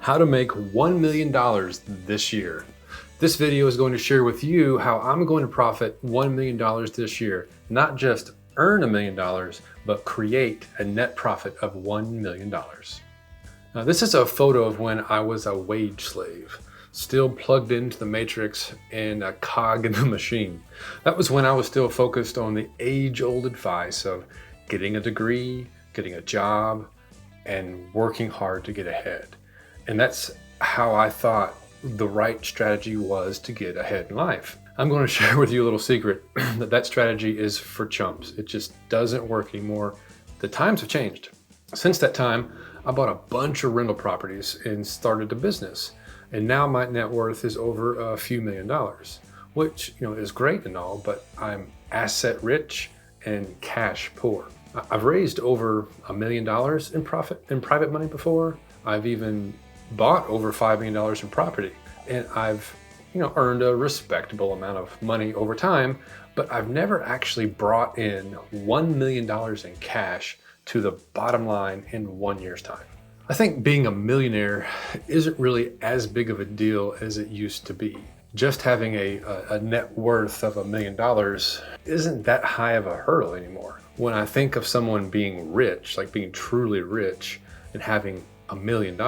How to make $1 million this year. This video is going to share with you how I'm going to profit $1 million this year. Not just earn $1 million, but create a net profit of $1 million. Now, this is a photo of when I was a wage slave, still plugged into the matrix and a cog in the machine. That was when I was still focused on the age-old advice of getting a degree, getting a job, and working hard to get ahead. And that's how I thought the right strategy was to get ahead in life. I'm going to share with you a little secret that strategy is for chumps. It just doesn't work anymore. The times have changed. Since that time, I bought a bunch of rental properties and started a business. And now my net worth is over a few $1 million, which is great and all, but I'm asset rich and cash poor. I've raised over $1 million in private money before. I've even bought over $5 million in property, and I've earned a respectable amount of money over time, but I've never actually brought in $1 million in cash to the bottom line in 1 year's time. I think being a millionaire isn't really as big of a deal as it used to be. Just having a net worth of $1 million isn't that high of a hurdle anymore. When I think of someone being rich, like being truly rich and having $1 million,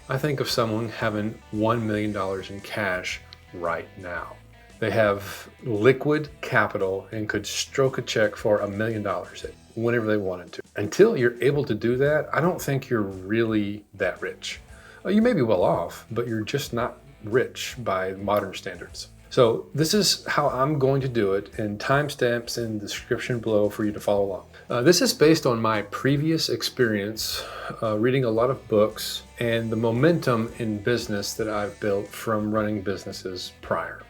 I think of someone having $1 million in cash right now. They have liquid capital and could stroke a check for $1 million whenever they wanted to. Until you're able to do that, I don't think you're really that rich. You may be well off, but you're just not rich by modern standards. So this is how I'm going to do it, and timestamps in the description below for you to follow along. This is based on my previous experience reading a lot of books and the momentum in business that I've built from running businesses prior.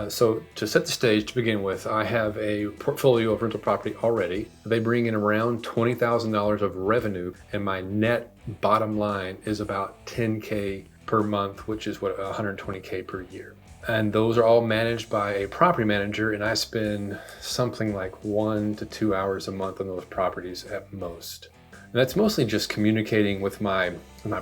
So to set the stage to begin with, I have a portfolio of rental property already. They bring in around $20,000 of revenue, and my net bottom line is about $10K per month, which is what, $120K per year. And those are all managed by a property manager, and I spend something like 1 to 2 hours a month on those properties at most. And that's mostly just communicating with my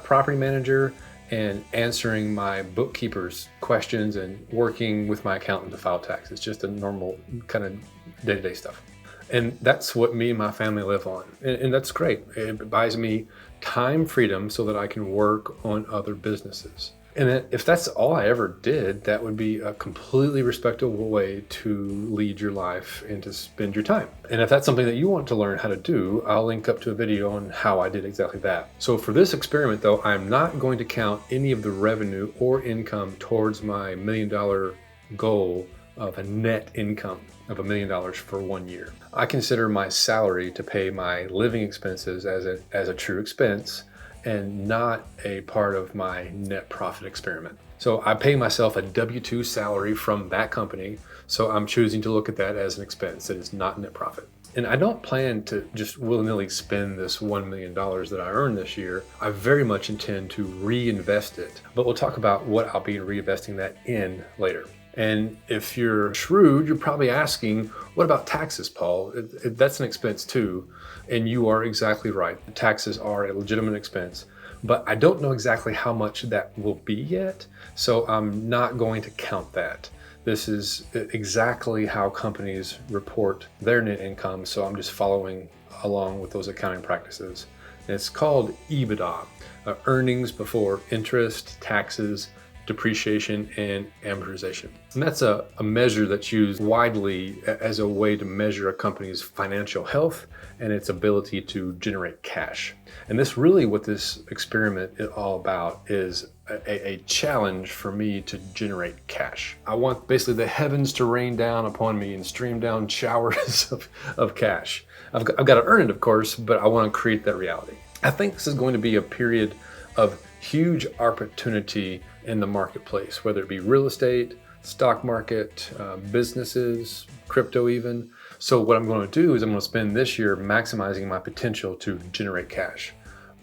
property manager and answering my bookkeeper's questions and working with my accountant to file taxes. Just a normal kind of day-to-day stuff. And that's what me and my family live on. And that's great. It buys me time freedom so that I can work on other businesses. And if that's all I ever did, that would be a completely respectable way to lead your life and to spend your time. And if that's something that you want to learn how to do, I'll link up to a video on how I did exactly that. So for this experiment though, I'm not going to count any of the revenue or income towards my $1 million goal of a net income of $1 million for 1 year. I consider my salary to pay my living expenses as a true expense, and not a part of my net profit experiment. So I pay myself a W-2 salary from that company, so I'm choosing to look at that as an expense that is not net profit. And I don't plan to just willy-nilly spend this $1 million that I earned this year. I very much intend to reinvest it, but we'll talk about what I'll be reinvesting that in later. And if you're shrewd, you're probably asking, what about taxes, Paul? That's an expense too. And you are exactly right. Taxes are a legitimate expense, but I don't know exactly how much that will be yet. So I'm not going to count that. This is exactly how companies report their net income. So I'm just following along with those accounting practices. And it's called EBITDA, earnings before interest, taxes, depreciation, and amortization. And that's a measure that's used widely as a way to measure a company's financial health and its ability to generate cash. And this really what this experiment is all about is a challenge for me to generate cash. I want basically the heavens to rain down upon me and stream down showers of cash. I've got to earn it, of course, but I want to create that reality. I think this is going to be a period of huge opportunity in the marketplace, whether it be real estate, stock market, businesses, crypto even. So what I'm going to do is I'm going to spend this year maximizing my potential to generate cash.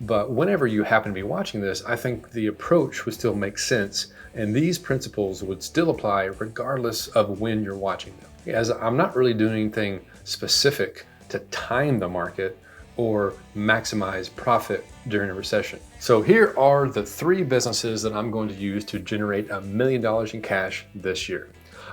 But whenever you happen to be watching this, I think the approach would still make sense, and these principles would still apply regardless of when you're watching them. As I'm not really doing anything specific to time the market or maximize profit during a recession. So here are the 3 businesses that I'm going to use to generate $1 million in cash this year.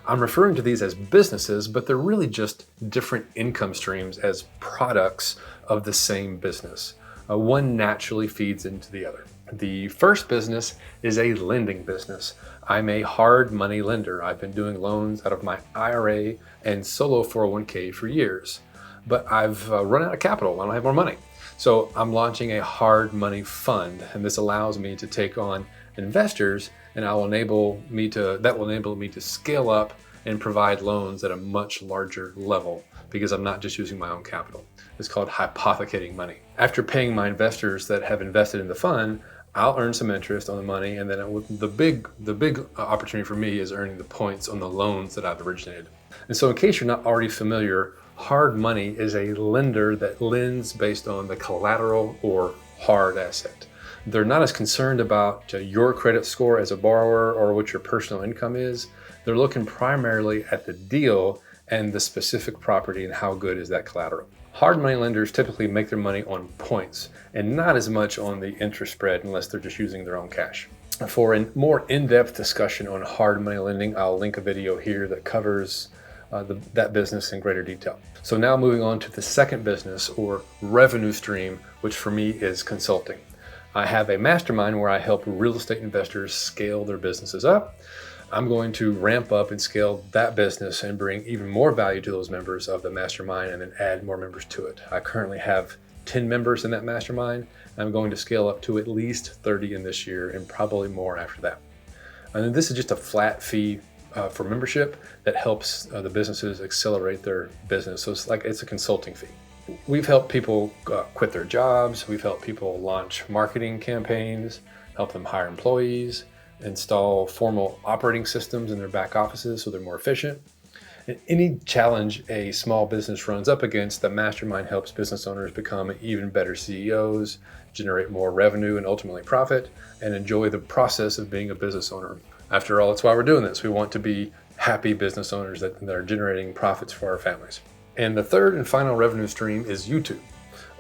I'm referring to these as businesses, but they're really just different income streams as products of the same business. One naturally feeds into the other. The first business is a lending business. I'm a hard money lender. I've been doing loans out of my IRA and solo 401k for years, but I've run out of capital. I don't have more money. So I'm launching a hard money fund, and this allows me to take on investors, and that will enable me to scale up and provide loans at a much larger level because I'm not just using my own capital. It's called hypothecating money. After paying my investors that have invested in the fund, I'll earn some interest on the money, and then the big opportunity for me is earning the points on the loans that I've originated. And so in case you're not already familiar, hard money is a lender that lends based on the collateral or hard asset. They're not as concerned about your credit score as a borrower or what your personal income is. They're looking primarily at the deal and the specific property and how good is that collateral. Hard money lenders typically make their money on points and not as much on the interest spread unless they're just using their own cash. For a more in-depth discussion on hard money lending, I'll link a video here that covers that business in greater detail. So now moving on to the second business or revenue stream, which for me is consulting. I have a mastermind where I help real estate investors scale their businesses up. I'm going to ramp up and scale that business and bring even more value to those members of the mastermind and then add more members to it. I currently have 10 members in that mastermind. I'm going to scale up to at least 30 in this year and probably more after that. And then this is just a flat fee for membership that helps the businesses accelerate their business. So it's a consulting fee. We've helped people quit their jobs. We've helped people launch marketing campaigns, help them hire employees, install formal operating systems in their back offices so they're more efficient. And any challenge a small business runs up against, the mastermind helps business owners become even better CEOs, generate more revenue and ultimately profit, and enjoy the process of being a business owner. After all, that's why we're doing this. We want to be happy business owners that are generating profits for our families. And the third and final revenue stream is YouTube.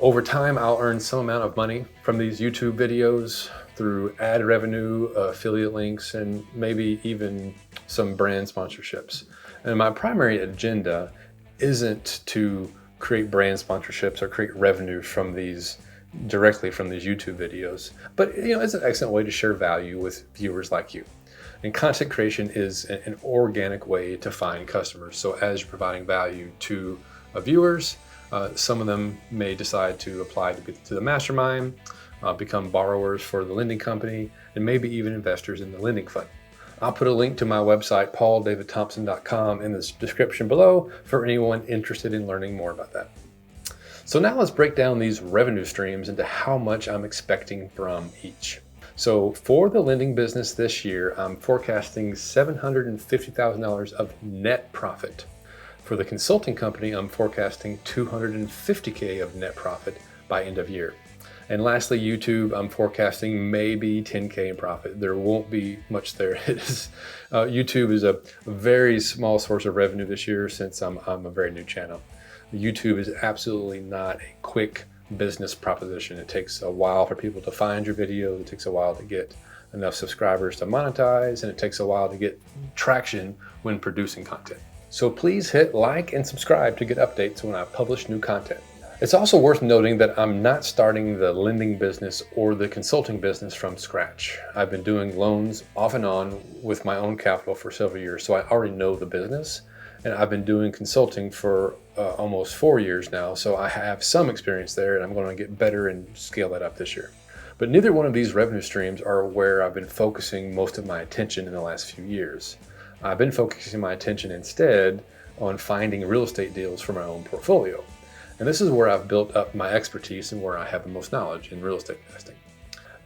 Over time, I'll earn some amount of money from these YouTube videos through ad revenue, affiliate links, and maybe even some brand sponsorships. And my primary agenda isn't to create brand sponsorships or create revenue from these directly from these YouTube videos, but it's an excellent way to share value with viewers like you. And content creation is an organic way to find customers. So as you're providing value to viewers, some of them may decide to apply to the mastermind, become borrowers for the lending company, and maybe even investors in the lending fund. I'll put a link to my website, pauldavidthompson.com, in the description below for anyone interested in learning more about that. So now let's break down these revenue streams into how much I'm expecting from each. So for the lending business this year, I'm forecasting $750,000 of net profit. For the consulting company, I'm forecasting $250K of net profit by end of year. And lastly, YouTube, I'm forecasting maybe $10K in profit. There won't be much there. YouTube is a very small source of revenue this year since I'm a very new channel. YouTube is absolutely not a quick business proposition. It takes a while for people to find your videos. It takes a while to get enough subscribers to monetize, and it takes a while to get traction when producing content. So please hit like and subscribe to get updates when I publish new content. It's also worth noting that I'm not starting the lending business or the consulting business from scratch. I've been doing loans off and on with my own capital for several years, so I already know the business. And I've been doing consulting for almost 4 years now, so I have some experience there, and I'm going to get better and scale that up this year. But neither one of these revenue streams are where I've been focusing most of my attention in the last few years. I've been focusing my attention instead on finding real estate deals for my own portfolio. And this is where I've built up my expertise and where I have the most knowledge in real estate investing.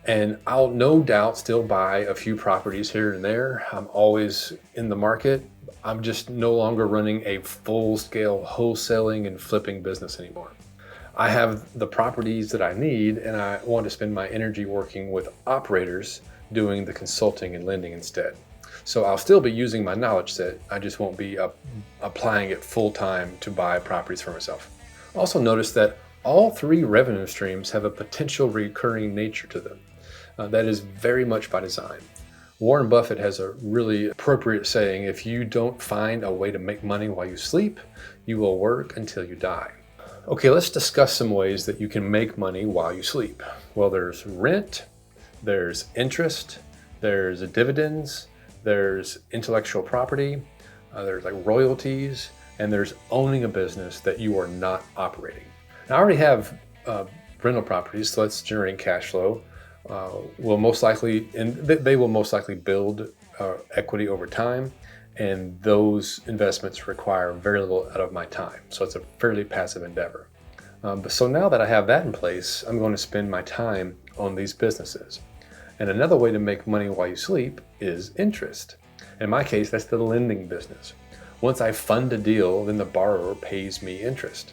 And I'll no doubt still buy a few properties here and there. I'm always in the market. I'm just no longer running a full-scale wholesaling and flipping business anymore. I have the properties that I need, and I want to spend my energy working with operators doing the consulting and lending instead. So I'll still be using my knowledge set. I just won't be applying it full-time to buy properties for myself. Also notice that All three revenue streams have a potential recurring nature to them. That is very much by design. Warren Buffett has a really appropriate saying, if you don't find a way to make money while you sleep, you will work until you die. Okay, let's discuss some ways that you can make money while you sleep. Well, there's rent, there's interest, there's dividends, there's intellectual property, there's like royalties, and there's owning a business that you are not operating. Now, I already have rental properties, so that's generating cash flow. Will most likely, and they will most likely build equity over time, and those investments require very little out of my time. So it's a fairly passive endeavor. So now that I have that in place, I'm going to spend my time on these businesses. And another way to make money while you sleep is interest. In my case, that's the lending business. Once I fund a deal, then the borrower pays me interest.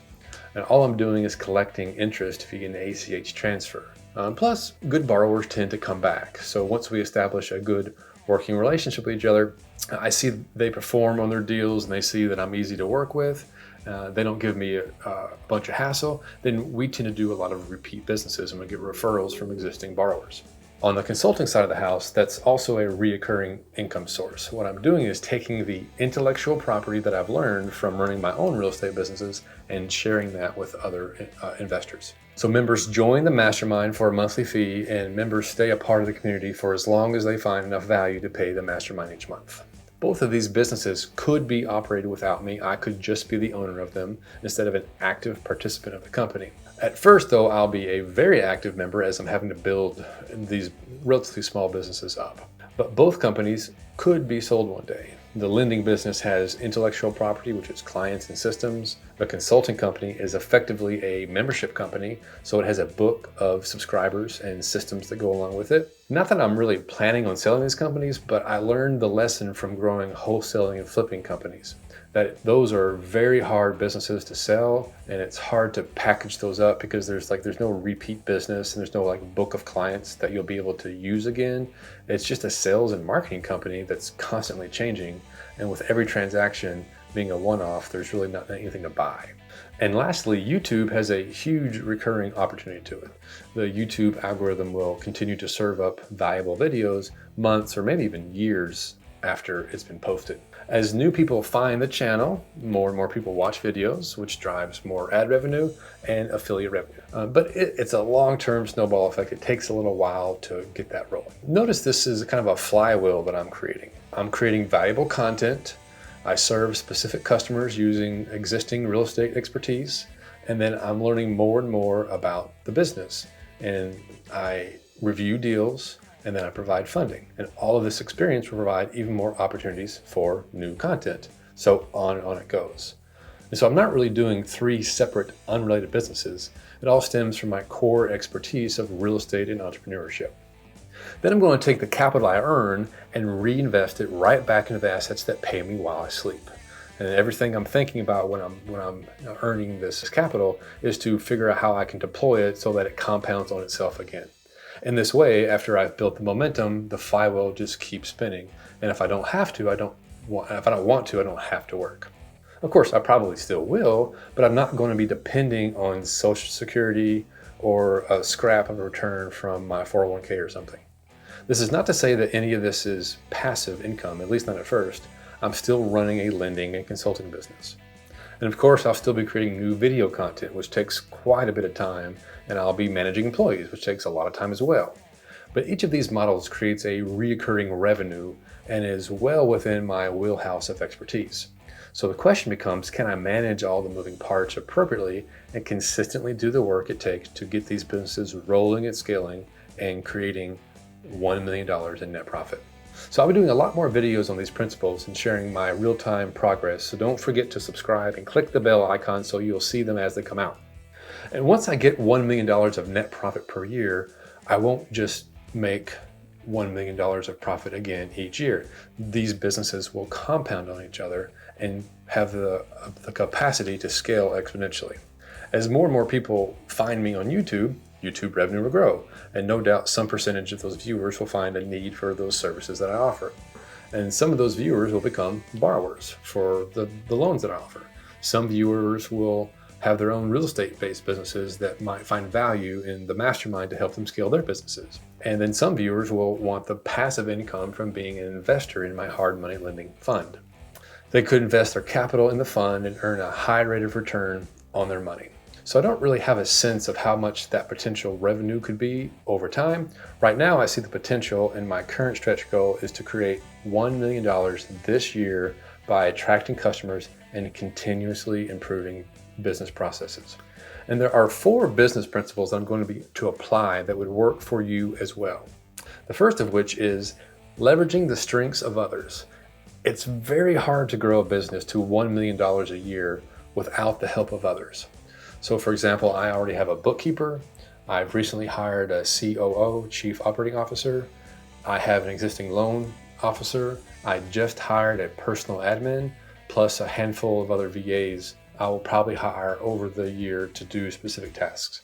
And all I'm doing is collecting interest via an ACH transfer. Plus, good borrowers tend to come back. So once we establish a good working relationship with each other, I see they perform on their deals and they see that I'm easy to work with. They don't give me a bunch of hassle. Then we tend to do a lot of repeat businesses and we get referrals from existing borrowers. On the consulting side of the house, that's also a reoccurring income source. What I'm doing is taking the intellectual property that I've learned from running my own real estate businesses and sharing that with other investors. So members join the mastermind for a monthly fee, and members stay a part of the community for as long as they find enough value to pay the mastermind each month. Both of these businesses could be operated without me. I could just be the owner of them instead of an active participant of the company. At first, though, I'll be a very active member as I'm having to build these relatively small businesses up. But both companies could be sold one day. The lending business has intellectual property, which is clients and systems. The consulting company is effectively a membership company, so it has a book of subscribers and systems that go along with it. Not that I'm really planning on selling these companies, but I learned the lesson from growing wholesaling and flipping companies, that those are very hard businesses to sell, and it's hard to package those up because there's no repeat business and there's no book of clients that you'll be able to use again. It's just a sales and marketing company that's constantly changing, and with every transaction being a one-off, there's really not anything to buy. And lastly, YouTube has a huge recurring opportunity to it. The YouTube algorithm will continue to serve up valuable videos months or maybe even years after it's been posted. As new people find the channel, more and more people watch videos, which drives more ad revenue and affiliate revenue. But it's a long-term snowball effect. It takes a little while to get that rolling. Notice this is kind of a flywheel that I'm creating. I'm creating valuable content. I serve specific customers using existing real estate expertise, and then I'm learning more and more about the business. And I review deals, and then I provide funding. And all of this experience will provide even more opportunities for new content. So on and on it goes. And so I'm not really doing three separate unrelated businesses. It all stems from my core expertise of real estate and entrepreneurship. Then I'm going to take the capital I earn and reinvest it right back into the assets that pay me while I sleep. And everything I'm thinking about when I'm earning this capital is to figure out how I can deploy it so that it compounds on itself again. In this way, after I've built the momentum, the flywheel just keeps spinning. And if I don't have to, I don't want to, I don't have to work. Of course, I probably still will, but I'm not going to be depending on Social Security or a scrap of a return from my 401k or something. This is not to say that any of this is passive income, at least not at first. I'm still running a lending and consulting business. And of course, I'll still be creating new video content, which takes quite a bit of time, and I'll be managing employees, which takes a lot of time as well. But each of these models creates a recurring revenue and is well within my wheelhouse of expertise. So the question becomes, can I manage all the moving parts appropriately and consistently do the work it takes to get these businesses rolling and scaling and creating $1 million in net profit? So I'll be doing a lot more videos on these principles and sharing my real-time progress. So don't forget to subscribe and click the bell icon so you'll see them as they come out. And once I get $1 million of net profit per year, I won't just make $1 million of profit again each year. These businesses will compound on each other and have the capacity to scale exponentially. As more and more people find me on YouTube, YouTube revenue will grow, and no doubt some percentage of those viewers will find a need for those services that I offer. And some of those viewers will become borrowers for the loans that I offer. Some viewers will have their own real estate-based businesses that might find value in the mastermind to help them scale their businesses. And then some viewers will want the passive income from being an investor in my hard money lending fund. They could invest their capital in the fund and earn a high rate of return on their money. So I don't really have a sense of how much that potential revenue could be over time. Right now, I see the potential, and my current stretch goal is to create $1 million this year by attracting customers and continuously improving business processes. And there are 4 business principles I'm going to apply that would work for you as well. The first of which is leveraging the strengths of others. It's very hard to grow a business to $1 million a year without the help of others. So for example, I already have a bookkeeper. I've recently hired a COO, Chief Operating Officer. I have an existing loan officer. I just hired a personal admin, plus a handful of other VAs I will probably hire over the year to do specific tasks.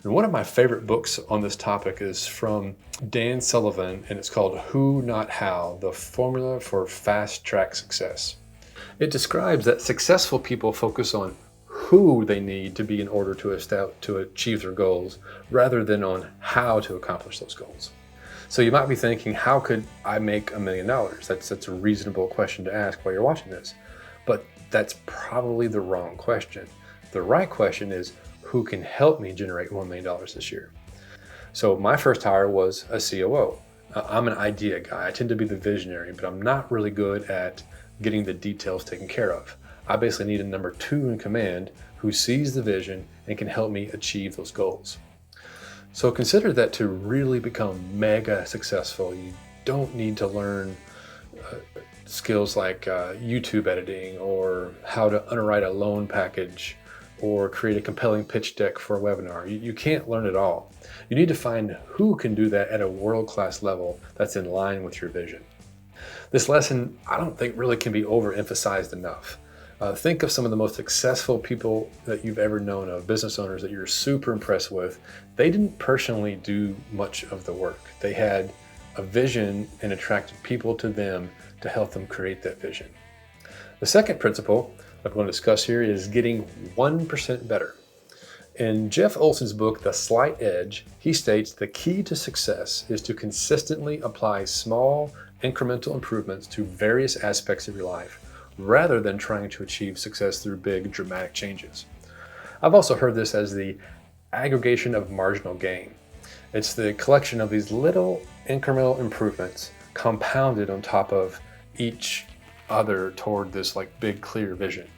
And one of my favorite books on this topic is from Dan Sullivan, and it's called Who Not How, The Formula for Fast Track Success. It describes that successful people focus on who they need to be in order to achieve their goals, rather than on how to accomplish those goals. So you might be thinking, how could I make $1 million? That's a reasonable question to ask while you're watching this. But that's probably the wrong question. The right question is, who can help me generate $1 million this year? So my first hire was a COO. I'm an idea guy. I tend to be the visionary, but I'm not really good at getting the details taken care of. I basically need a number 2 in command who sees the vision and can help me achieve those goals. So consider that to really become mega successful, you don't need to learn skills like YouTube editing or how to underwrite a loan package or create a compelling pitch deck for a webinar. You can't learn it all. You need to find who can do that at a world-class level that's in line with your vision. This lesson, I don't think really can be overemphasized enough. Think of some of the most successful people that you've ever known of, business owners that you're super impressed with. They didn't personally do much of the work. They had a vision and attracted people to them to help them create that vision. The second principle I'm going to discuss here is getting 1% better. In Jeff Olson's book, The Slight Edge, he states the key to success is to consistently apply small, incremental improvements to various aspects of your life, rather than trying to achieve success through big, dramatic changes. I've also heard this as the aggregation of marginal gain. It's the collection of these little incremental improvements compounded on top of each other toward this big, clear vision.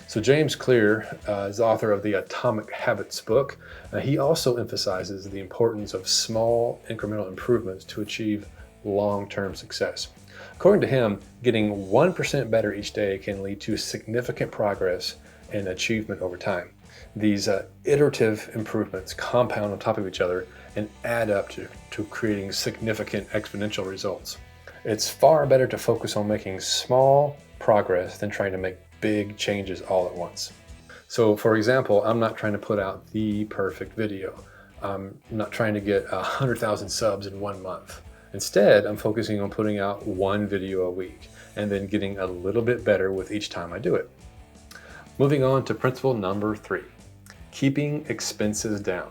So James Clear is the author of the Atomic Habits book. He also emphasizes the importance of small incremental improvements to achieve long-term success. According to him, getting 1% better each day can lead to significant progress and achievement over time. These iterative improvements compound on top of each other and add up to creating significant exponential results. It's far better to focus on making small progress than trying to make big changes all at once. So for example, I'm not trying to put out the perfect video. I'm not trying to get 100,000 subs in 1 month. Instead, I'm focusing on putting out 1 video a week and then getting a little bit better with each time I do it. Moving on to principle number 3, keeping expenses down.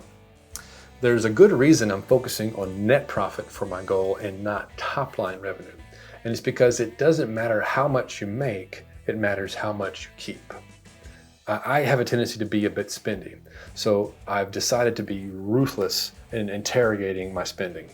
There's a good reason I'm focusing on net profit for my goal and not top line revenue. And it's because it doesn't matter how much you make, it matters how much you keep. I have a tendency to be a bit spendy, so I've decided to be ruthless in interrogating my spending.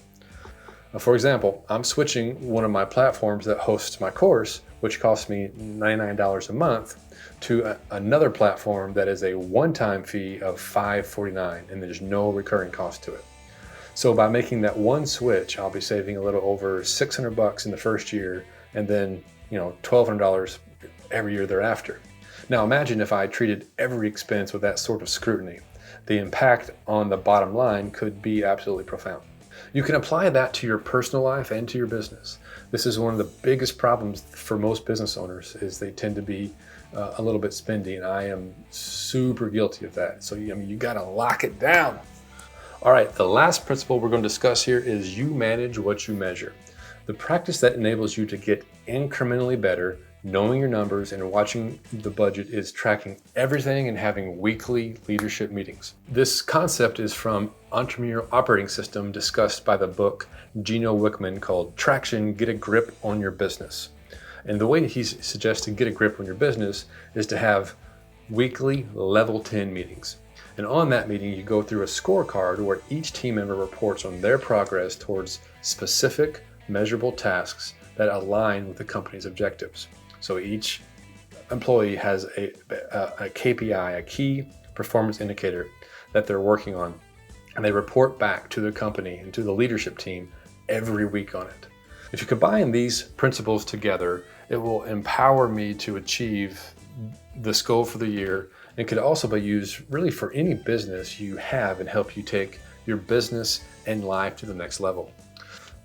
For example, I'm switching one of my platforms that hosts my course, which costs me $99 a month, to another platform that is a one-time fee of $549, and there's no recurring cost to it. So by making that one switch, I'll be saving a little over $600 in the first year, and then $1,200 every year thereafter. Now imagine if I treated every expense with that sort of scrutiny. The impact on the bottom line could be absolutely profound. You can apply that to your personal life and to your business. This is one of the biggest problems for most business owners, is they tend to be a little bit spendy, and I am super guilty of that. So you gotta lock it down. All right, the last principle we're going to discuss here is you manage what you measure. The practice that enables you to get incrementally better Knowing your numbers and watching the budget is tracking everything and having weekly leadership meetings. This concept is from Entrepreneurial Operating System discussed by the book Gino Wickman called Traction, Get a Grip on Your Business. And the way he suggests to get a grip on your business is to have weekly level 10 meetings. And on that meeting, you go through a scorecard where each team member reports on their progress towards specific measurable tasks that align with the company's objectives. So each employee has a KPI, a key performance indicator that they're working on, and they report back to the company and to the leadership team every week on it. If you combine these principles together, it will empower me to achieve this goal for the year, and could also be used really for any business you have and help you take your business and life to the next level.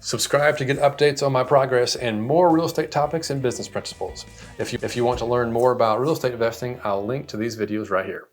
Subscribe to get updates on my progress and more real estate topics and business principles. If you want to learn more about real estate investing, I'll link to these videos right here.